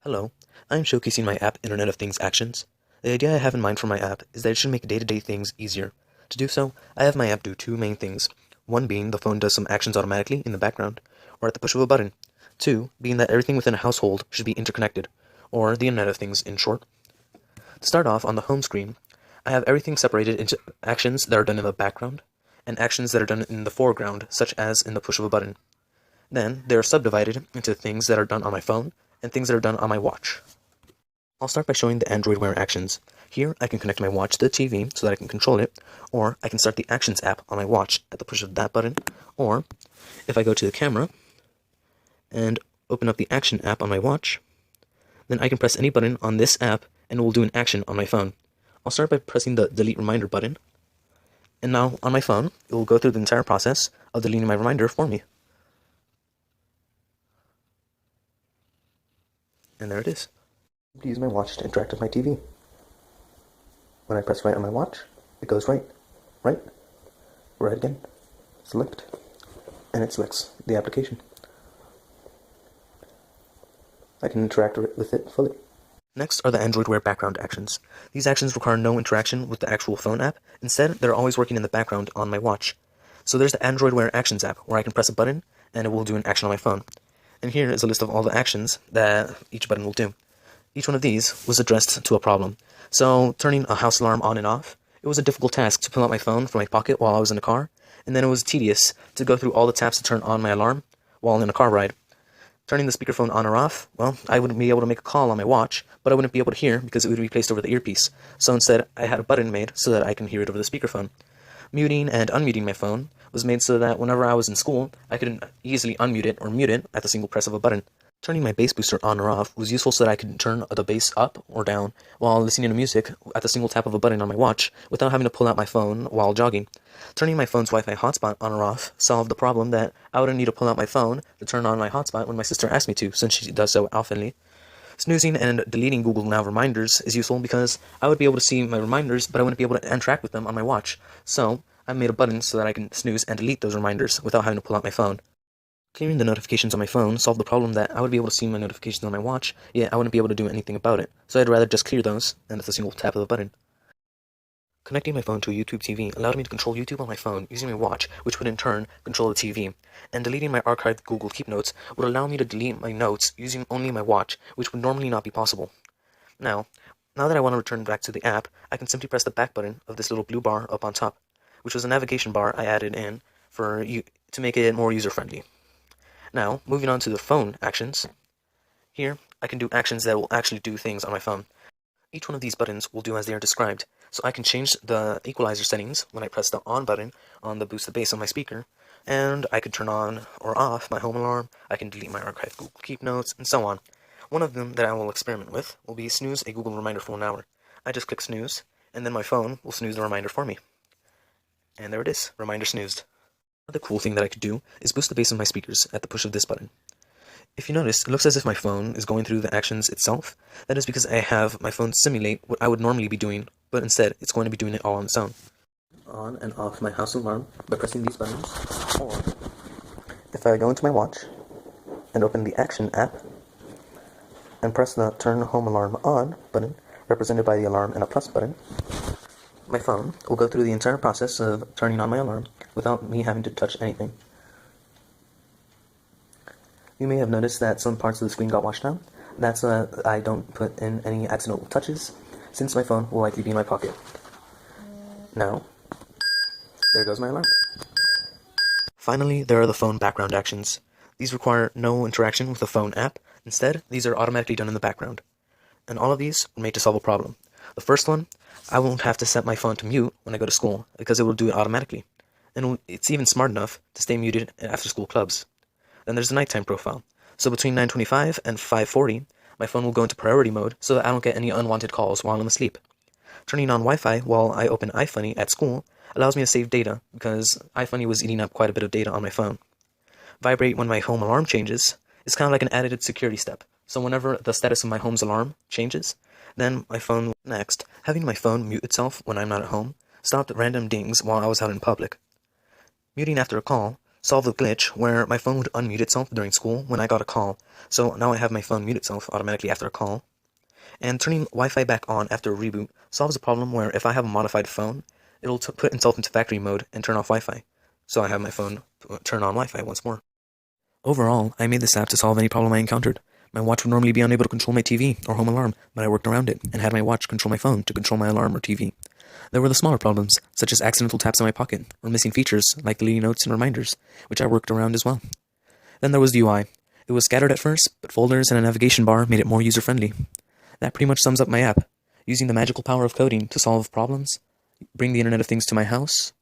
Hello, I am showcasing my app Internet of Things Actions. The idea I have in mind for my app is that it should make day-to-day things easier. To do so, I have my app do two main things. One being the phone does some actions automatically in the background, or at the push of a button. Two being that everything within a household should be interconnected, or the Internet of Things in short. To start off, on the home screen, I have everything separated into actions that are done in the background, and actions that are done in the foreground, such as in the push of a button. Then, they are subdivided into things that are done on my phone, and things that are done on my watch. I'll start by showing the Android Wear actions. Here, I can connect my watch to the TV so that I can control it, or I can start the Actions app on my watch at the push of that button, or if I go to the camera and open up the Action app on my watch, then I can press any button on this app and it will do an action on my phone. I'll start by pressing the Delete Reminder button, and now on my phone, it will go through the entire process of deleting my reminder for me. And there it is. To use my watch to interact with my TV. When I press right on my watch, it goes right, right again, select, and it selects the application. I can interact with it fully. Next are the Android Wear background actions. These actions require no interaction with the actual phone app. Instead, they're always working in the background on my watch. So there's the Android Wear Actions app, where I can press a button, and it will do an action on my phone. And here is a list of all the actions that each button will do. Each one of these was addressed to a problem. So, turning a house alarm on and off, it was a difficult task to pull out my phone from my pocket while I was in the car, and then it was tedious to go through all the taps to turn on my alarm while in a car ride. Turning the speakerphone on or off, well, I wouldn't be able to make a call on my watch, but I wouldn't be able to hear because it would be placed over the earpiece. So instead, I had a button made so that I can hear it over the speakerphone. Muting and unmuting my phone was made so that whenever I was in school, I could easily unmute it or mute it at the single press of a button. Turning my bass booster on or off was useful so that I could turn the bass up or down while listening to music at the single tap of a button on my watch without having to pull out my phone while jogging. Turning my phone's Wi-Fi hotspot on or off solved the problem that I wouldn't need to pull out my phone to turn on my hotspot when my sister asked me to, since she does so oftenly. Snoozing and deleting Google Now reminders is useful because I would be able to see my reminders, but I wouldn't be able to interact with them on my watch. So, I made a button so that I can snooze and delete those reminders without having to pull out my phone. Clearing the notifications on my phone solved the problem that I would be able to see my notifications on my watch, yet I wouldn't be able to do anything about it, so I'd rather just clear those, and with a single tap of the button. Connecting my phone to a YouTube TV allowed me to control YouTube on my phone using my watch, which would in turn control the TV, and deleting my archived Google Keep Notes would allow me to delete my notes using only my watch, which would normally not be possible. Now that I want to return back to the app, I can simply press the back button of this little blue bar up on top, which was a navigation bar I added in to make it more user-friendly. Now, moving on to the phone actions. Here, I can do actions that will actually do things on my phone. Each one of these buttons will do as they are described, so I can change the equalizer settings when I press the on button on the boost the bass on my speaker, and I could turn on or off my home alarm, I can delete my archived Google Keep Notes, and so on. One of them that I will experiment with will be snooze a Google reminder for 1 hour. I just click snooze, and then my phone will snooze the reminder for me. And there it is, reminder snoozed. Another cool thing that I could do is boost the bass of my speakers at the push of this button. If you notice, it looks as if my phone is going through the actions itself. That is because I have my phone simulate what I would normally be doing, but instead, it's going to be doing it all on its own. On and off my house alarm by pressing these buttons, or if I go into my watch and open the Action app and press the Turn Home Alarm On button, represented by the alarm and a plus button, my phone will go through the entire process of turning on my alarm without me having to touch anything. You may have noticed that some parts of the screen got washed out. That's so that I don't put in any accidental touches, since my phone will likely be in my pocket. Now, there goes my alarm. Finally, there are the phone background actions. These require no interaction with the phone app. Instead, these are automatically done in the background. And all of these were made to solve a problem. The first one, I won't have to set my phone to mute when I go to school, because it will do it automatically. And it's even smart enough to stay muted at after-school clubs. Then there's the nighttime profile. So between 9:25 and 5:40, my phone will go into priority mode so that I don't get any unwanted calls while I'm asleep. Turning on Wi-Fi while I open iFunny at school allows me to save data, because iFunny was eating up quite a bit of data on my phone. Vibrate when my home alarm changes is kind of like an added security step. So whenever the status of my home's alarm changes, then my phone will next. Having my phone mute itself when I'm not at home stopped random dings while I was out in public. Muting after a call solve the glitch where my phone would unmute itself during school when I got a call. So now I have my phone mute itself automatically after a call. And turning Wi-Fi back on after a reboot solves a problem where if I have a modified phone, it'll put itself into factory mode and turn off Wi-Fi. So I have my phone turn on Wi-Fi once more. Overall, I made this app to solve any problem I encountered. My watch would normally be unable to control my TV or home alarm, but I worked around it and had my watch control my phone to control my alarm or TV. There were the smaller problems, such as accidental taps in my pocket, or missing features like deleting notes and reminders, which I worked around as well. Then there was the UI. It was scattered at first, but folders and a navigation bar made it more user-friendly. That pretty much sums up my app, using the magical power of coding to solve problems, bring the Internet of Things to my house,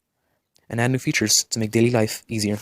and add new features to make daily life easier.